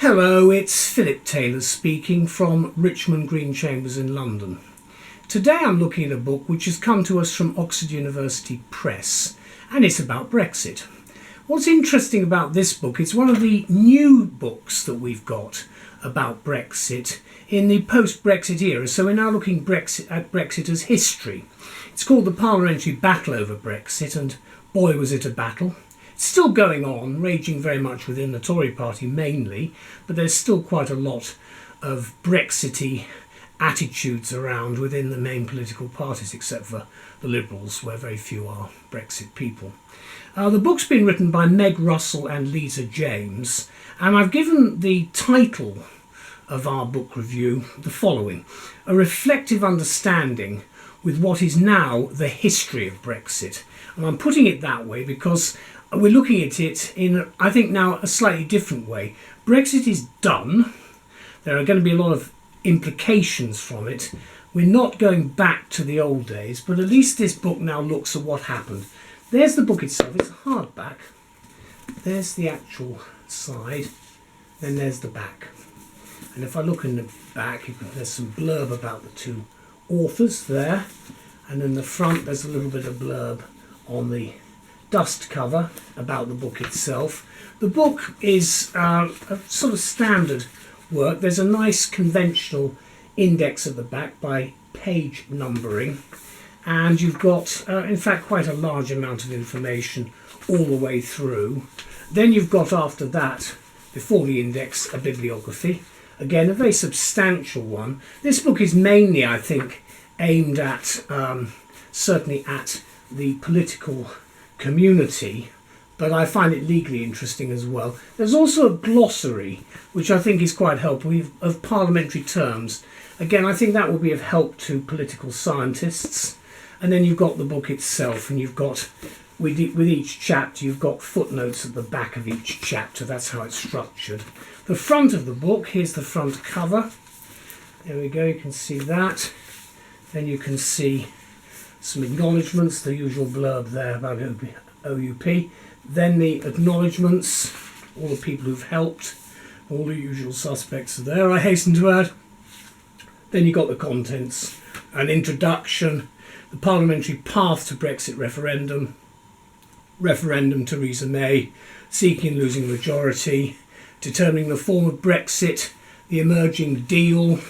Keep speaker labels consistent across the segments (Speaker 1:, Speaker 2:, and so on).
Speaker 1: Hello, it's Philip Taylor speaking from Richmond Green Chambers in London. Today I'm looking at a book which has come to us from Oxford University Press, and it's about Brexit. What's interesting about this book, it's one of the new books that we've got about Brexit in the post-Brexit era, so we're now looking at Brexit as history. It's called the Parliamentary Battle Over Brexit, and boy was it a battle. It's still going on, raging very much within the Tory party mainly, but there's still quite a lot of Brexity attitudes around within the main political parties, except for the Liberals, where very few are Brexit people. The book's been written by Meg Russell and Lisa James, and I've given the title of our book review the following: A Reflective Understanding with What is Now the History of Brexit. And I'm putting it that way because we're looking at it in, I think, now a slightly different way. Brexit is done. There are going to be a lot of implications from it. We're not going back to the old days, but at least this book now looks at what happened. There's the book itself. It's a hardback. There's the actual side. Then there's the back. And if I look in the back, there's some blurb about the two authors there. And in the front, there's a little bit of blurb on the dust cover about the book itself. The book is a sort of standard work. There's a nice conventional index at the back by page numbering, and you've got in fact quite a large amount of information all the way through. Then you've got, after that, before the index, a bibliography, again a very substantial one. This book is mainly, I think, aimed at certainly at the political community, but I find it legally interesting as well. There's also a glossary, which I think is quite helpful, of parliamentary terms. Again, I think that will be of help to political scientists. And then you've got the book itself, and you've got, with each chapter, you've got footnotes at the back of each chapter. That's how it's structured. The front of the book, here's the front cover. There we go, you can see that. Then you can see some acknowledgements, the usual blurb there about OUP. Then the acknowledgements, all the people who've helped, all the usual suspects are there, I hasten to add. Then you've got the contents, an introduction, the parliamentary path to Brexit referendum, Theresa May, seeking losing majority, determining the form of Brexit, the emerging deal,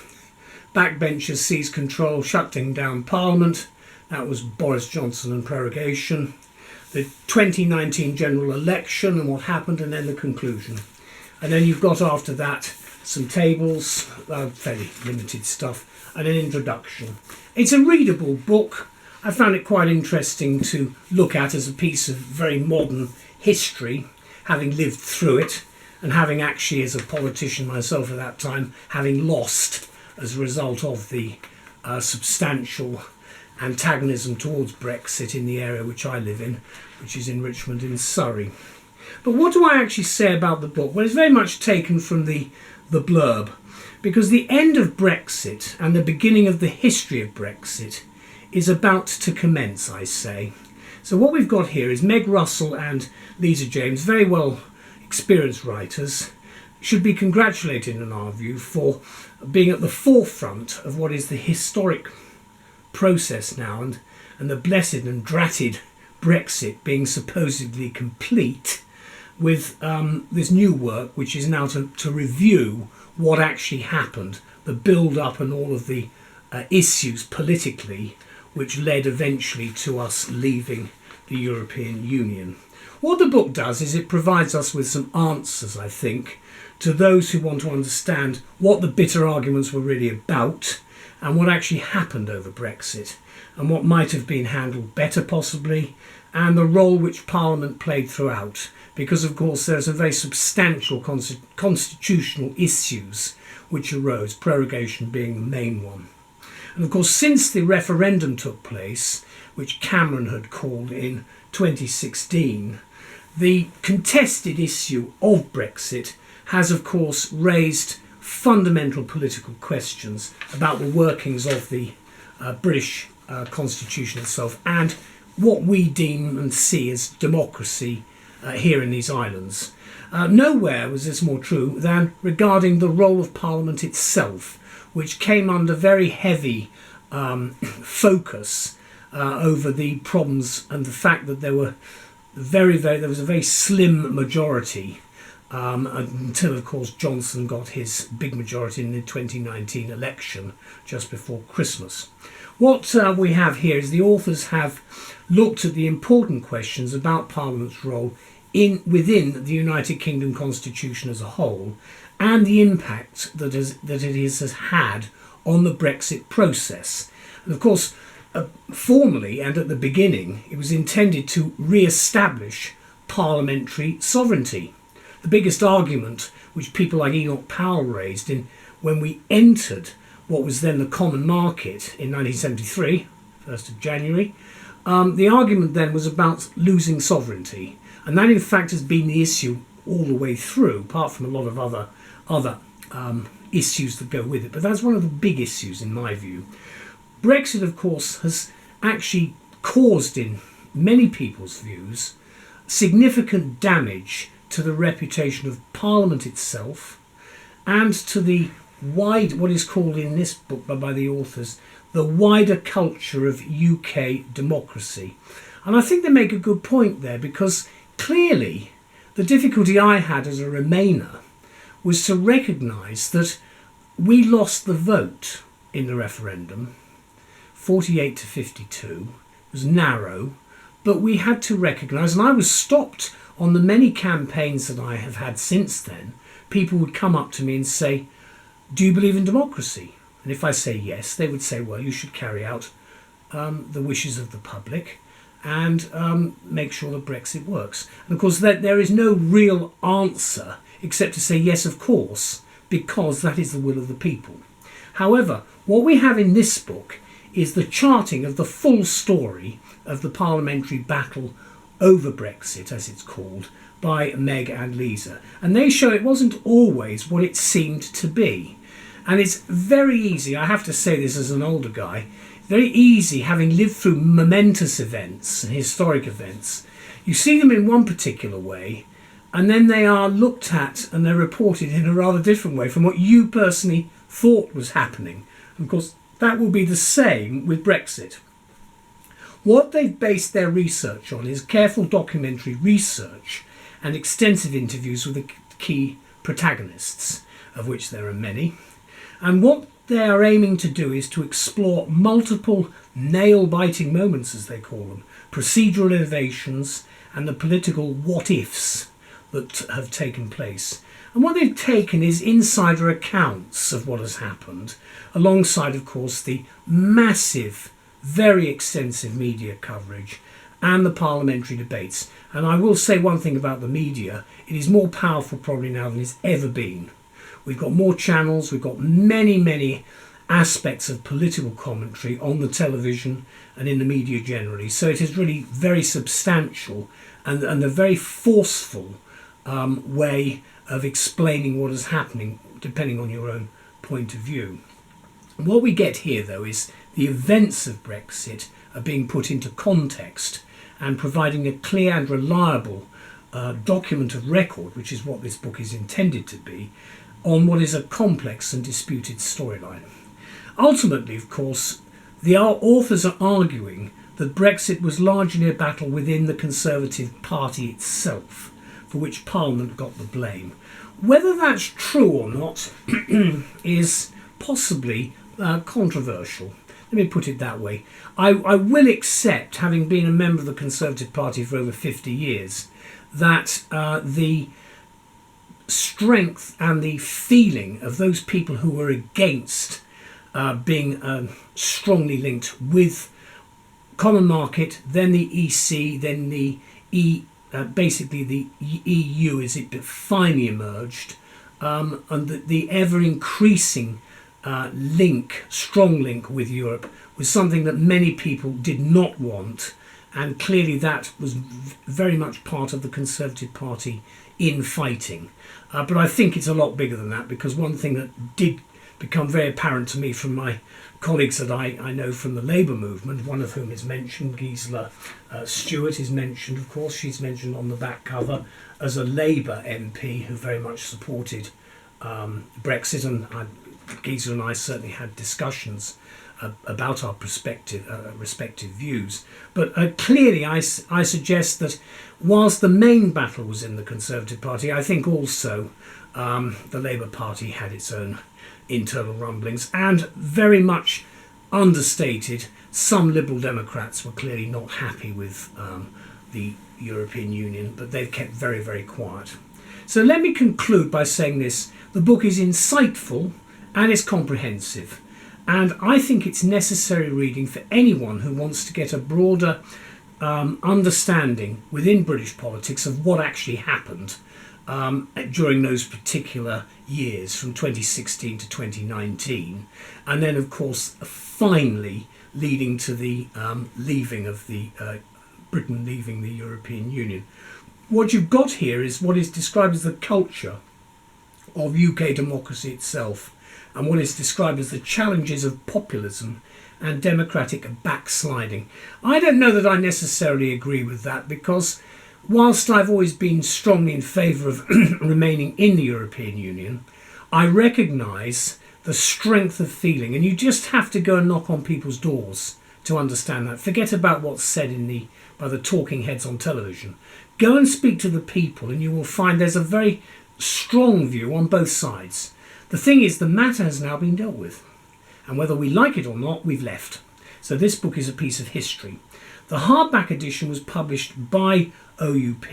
Speaker 1: backbenchers seize control, shutting down Parliament. That was Boris Johnson and prorogation. The 2019 general election and what happened, and then the conclusion. And then you've got, after that, some tables, fairly limited stuff, and an introduction. It's a readable book. I found it quite interesting to look at as a piece of very modern history, having lived through it, and having actually, as a politician myself at that time, having lost as a result of the substantial antagonism towards Brexit in the area which I live in, which is in Richmond in Surrey. But what do I actually say about the book? Well, it's very much taken from the blurb, because the end of Brexit and the beginning of the history of Brexit is about to commence, I say. So what we've got here is Meg Russell and Lisa James, very well experienced writers, should be congratulated in our view for being at the forefront of what is the historic process now, and the blessed and dratted Brexit being supposedly complete, with this new work which is now to review what actually happened, the build-up and all of the issues politically which led eventually to us leaving the European Union. What the book does is it provides us with some answers, I think, to those who want to understand what the bitter arguments were really about, and what actually happened over Brexit, and what might have been handled better possibly, and the role which Parliament played throughout, because of course there are some very substantial constitutional issues which arose, prorogation being the main one. And of course, since the referendum took place, which Cameron had called in 2016, the contested issue of Brexit has of course raised fundamental political questions about the workings of the British constitution itself and what we deem and see as democracy here in these islands. Nowhere was this more true than regarding the role of Parliament itself, which came under very heavy focus over the problems and the fact that there was a very slim majority until, of course, Johnson got his big majority in the 2019 election just before Christmas. What we have here is the authors have looked at the important questions about Parliament's role within the United Kingdom Constitution as a whole, and the impact that it has had on the Brexit process. And of course, formally and at the beginning, it was intended to re-establish parliamentary sovereignty. The biggest argument which people like Enoch Powell raised when we entered what was then the Common Market in 1973, 1st of January, the argument then was about losing sovereignty. And that in fact has been the issue all the way through, apart from a lot of other issues that go with it. But that's one of the big issues in my view. Brexit, of course, has actually caused, in many people's views, significant damage to the reputation of Parliament itself and to the what is called in this book by the authors, the wider culture of UK democracy. And I think they make a good point there, because clearly the difficulty I had as a Remainer was to recognise that we lost the vote in the referendum, 48 to 52. It was narrow, but we had to recognise, and I was stopped on the many campaigns that I have had since then. People would come up to me and say, "Do you believe in democracy?" And if I say yes, they would say, "Well, you should carry out the wishes of the public and make sure that Brexit works." And of course, there is no real answer except to say yes, of course, because that is the will of the people. However, what we have in this book is the charting of the full story of the Parliamentary Battle Over Brexit, as it's called, by Meg and Lisa. And they show it wasn't always what it seemed to be. And it's very easy, I have to say this as an older guy, very easy, having lived through momentous events and historic events. You see them in one particular way, and then they are looked at and they're reported in a rather different way from what you personally thought was happening. And of course, that will be the same with Brexit. What they've based their research on is careful documentary research and extensive interviews with the key protagonists, of which there are many. And what they are aiming to do is to explore multiple nail-biting moments, as they call them, procedural innovations and the political what-ifs that have taken place. And what they've taken is insider accounts of what has happened, alongside, of course, the massive, very extensive media coverage and the parliamentary debates. And I will say one thing about the media: it is more powerful probably now than it's ever been. We've got more channels, we've got many aspects of political commentary on the television and in the media generally. So it is really very substantial and a very forceful way of explaining what is happening, depending on your own point of view. What we get here, though, is the events of Brexit are being put into context and providing a clear and reliable document of record, which is what this book is intended to be, on what is a complex and disputed storyline. Ultimately, of course, the authors are arguing that Brexit was largely a battle within the Conservative Party itself, for which Parliament got the blame. Whether that's true or not is possibly controversial. Let me put it that way. I will accept, having been a member of the Conservative Party for over 50 years, that the strength and the feeling of those people who were against being strongly linked with Common Market, then the EC, then the basically the EU as it finally emerged, and the ever-increasing strong link with Europe was something that many people did not want, and clearly that was very much part of the Conservative Party in fighting. But I think it's a lot bigger than that, because one thing that become very apparent to me from my colleagues that I know from the Labour movement, one of whom is mentioned, Gisela Stewart is mentioned, of course. She's mentioned on the back cover as a Labour MP who very much supported Brexit, and Gisela and I certainly had discussions about our respective views. But clearly I suggest that whilst the main battle was in the Conservative Party, I think also the Labour Party had its own internal rumblings, and very much understated, some Liberal Democrats were clearly not happy with the European Union, but they've kept very, very quiet. So let me conclude by saying this. The book is insightful and it's comprehensive, and I think it's necessary reading for anyone who wants to get a broader understanding within British politics of what actually happened during those particular years from 2016 to 2019, and then of course finally leading to the leaving of the Britain leaving the European Union. What you've got here is what is described as the culture of UK democracy itself, and what is described as the challenges of populism and democratic backsliding. I don't know that I necessarily agree with that, because whilst I've always been strongly in favour of remaining in the European Union, I recognise the strength of feeling, and you just have to go and knock on people's doors to understand that. Forget about what's said by the talking heads on television. Go and speak to the people and you will find there's a very strong view on both sides. The thing is, the matter has now been dealt with, and whether we like it or not, we've left. So this book is a piece of history. The hardback edition was published by OUP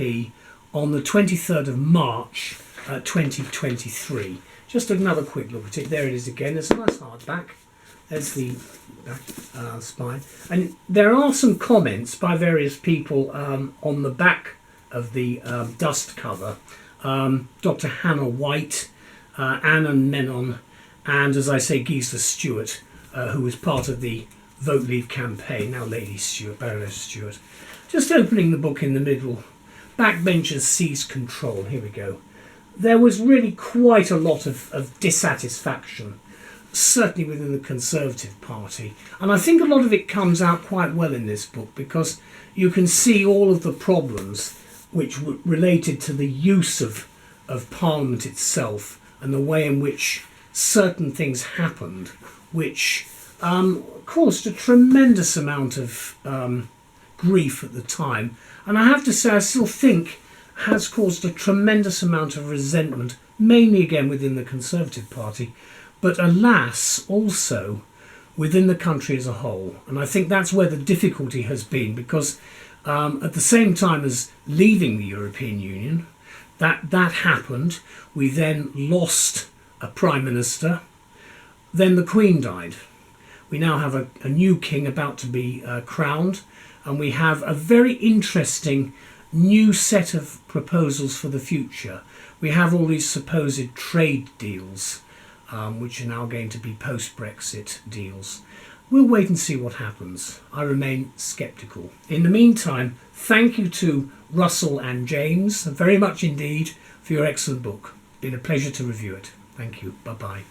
Speaker 1: on the 23rd of March 2023. Just another quick look at it. There it is again. There's a nice hardback. There's the back spine. And there are some comments by various people on the back of the dust cover. Dr. Hannah White, Anna Menon, and, as I say, Gisela Stewart, who was part of the Vote Leave campaign, now Lady Stewart, Barrister Stewart. Just opening the book in the middle. Backbenchers seized control. Here we go. There was really quite a lot of dissatisfaction, certainly within the Conservative Party. And I think a lot of it comes out quite well in this book, because you can see all of the problems which were related to the use of Parliament itself and the way in which certain things happened, which caused a tremendous amount of grief at the time. And I have to say, I still think has caused a tremendous amount of resentment, mainly again within the Conservative Party, but alas, also within the country as a whole. And I think that's where the difficulty has been, because at the same time as leaving the European Union, that happened. We then lost a Prime Minister. Then the Queen died. We now have a new king about to be crowned, and we have a very interesting new set of proposals for the future. We have all these supposed trade deals, which are now going to be post-Brexit deals. We'll wait and see what happens. I remain sceptical. In the meantime, thank you to Russell and James very much indeed for your excellent book. It's been a pleasure to review it. Thank you. Bye-bye.